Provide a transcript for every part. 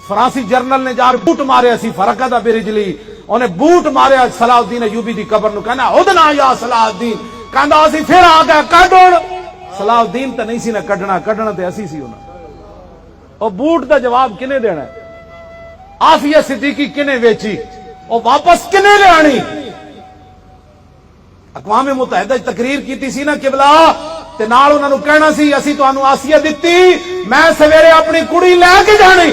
فرانسی general نے جا boat مارے سی فرقہ دا برجلی انہیں بوٹ ماریا صلاح الدین ایوبی دی قبر نو کہنا ادنا یا صلاح الدین کہندا اسی پھر آ گیا کڈن صلاح الدین تے نہیں سی نہ کڈنا تے اسی سی انہاں او بوٹ دا جواب کنے دینا ہے عافیہ صدیقی کنے ویچی او واپس کنے لانی اقوام متحدہ تقریر کیتی سی نا قبلہ تے نال انہاں نو کہنا سی اسی تانوں آسیہ دتی میں سویرے اپنی کڑی لے کے جانی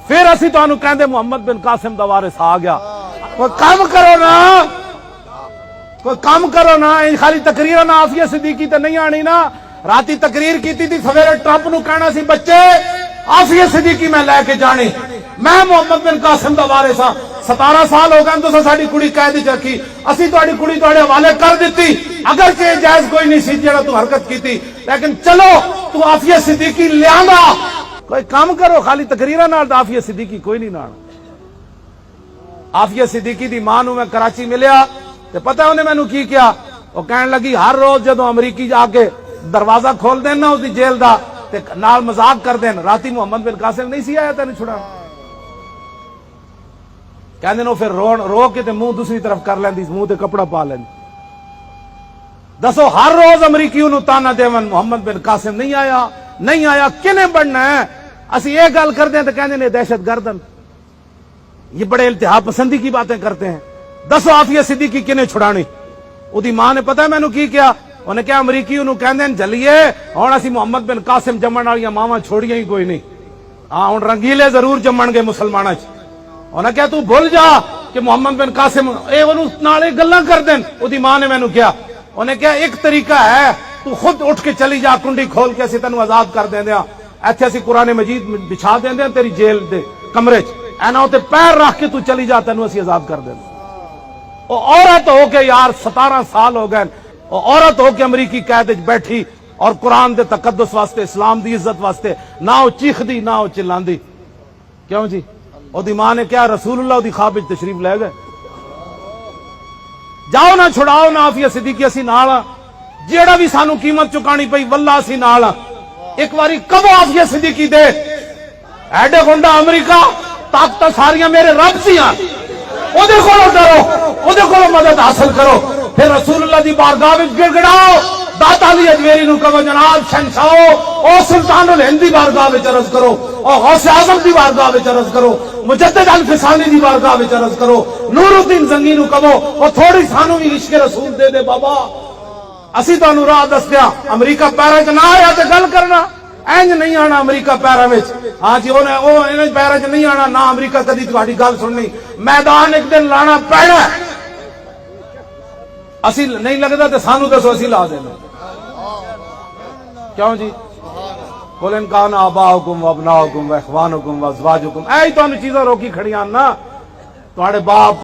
پھر اسی تانوں کہندے محمد بن قاسم دا وارث آ گیا کوئی کم کرو نا خالی تقریر نہ عافیہ صدیقی تے نہیں آنی نا راتی تقریر کیتی تھی سویرے ٹرمپ نو کہنا سی بچے عافیہ صدیقی میں لے کے جانی میں محمد بن قاسم دا وارث ہاں 17 سال ہو گئے تو ساڈی کڑی قید وچ رکھی اسی تہاڈی کڑی تہاڈے حوالے کر دتی اگر کہ جائز کوئی نہیں سی جڑا تو حرکت کیتی لیکن چلو تو عافیہ صدیقی لیاندا کوئی کام کرو خالی تقریراں نال عافیہ صدیقی کوئی نہیں نال عافیہ صدیقی دی ماں نو میں کراچی ملیا تے پتہ انہیں مینوں کی کیا وہ کہن لگی ہر روز جدوں امریکی جا کے دروازہ کھول دین نا اس دی جیل دا تے نال مذاق کر دین راتی محمد بن قاسم نہیں سی آیا تینوں چھڑا کہندے نو پھر رو کے تے منہ دوسری طرف کر لیندی منہ تے کپڑا پا لیندی دسو ہر روز امریکیوں نو تانا دیون محمد بن قاسم نہیں آیا کنے بڑھنا ہے اسی یہ گل کرتے ہیں تو کہندے نے دہشت گردن یہ بڑے التہا پسندی کی باتیں کرتے ہیں دسو عافیہ صدیقی کنے چھڑانی او دی ماں نے پتہ ہے مینوں کی کیا انہیں کیا امریکیوں نو کہندے جلیے ہن اسی محمد بن قاسم جمن والیاں ماواں چھوڑیاں ہی کوئی نہیں ہاں ہن رنگیلے ضرور جمن گے مسلماناں چ انہیں کیا تو بھول جا کہ محمد بن قاسم اے انہوں نالے گلاں کر دین او دی ماں نے مینوں کیا انہیں کیا ایک طریقہ ہے تو خود اٹھ کے چلی جا کنڈی کھول کے اسی تینوں آزاد کر دیں دیا ایتھے اسی قرآن مجید بچھا دیں دیا تیری جیل دے کمرے چ اینا ہوتے پیر رکھ کے تو چلی جا تینوں اسی آزاد کر دیں او عورت ہو کے یار 17 سال ہو گئے او عورت ہو کے امریکی قید وچ بیٹھی اور قرآن دے تقدس واسطے اسلام دی عزت واسطے نہ او چیخ دی نہ او چلاندی کیوں جی او دی ماں نے کیا رسول اللہ دی خواب وچ تشریف لے گئے جاؤ نہ چھڑاؤ نہ عافیہ صدیقی اسی نال جیڑا بھی سانو قیمت چکانی پئی واللہ اسی نال ایک واری کبو عافیہ صدیقی دے ایڈے گنڈا امریکہ طاقت ساریاں میرے رب سی ہیں او دے کولوں ڈرو او دے کولوں مدد حاصل کرو پھر رسول اللہ دی بارگاہ وچ گڑگڑاؤ داتا علی اجمیری نو کہو جناب شہنشاہ او سلطان الہند دی بارگاہ وچ عرض کرو او غوث اعظم دی بارگاہ وچ عرض کرو مجدد الفسانی دی بارگاہ وچ عرض کرو نور الدین زنگی نو کہو او تھوڑی سانو بھی عشق رسول دے بابا اسی تانوں راہ دس دیا امریکہ پیرا چ نہ آیا تے گل کرنا اینج نہیں آنا امریکہ پیرا وچ ہاں جی انہیں پیرا چ نہیں آنا نہ امریکہ کدی تہاڈی گل سننی میدان ایک دن لانا پینا اسی نہیں لگتا تے سانو دسو اسی لا دینا کیوں جی قل ان کان آباؤکم و ابناؤکم و اخوانکم و ازواجکم اے تانوں چیزاں روکی کھڑیاں نا تہاڈے باپ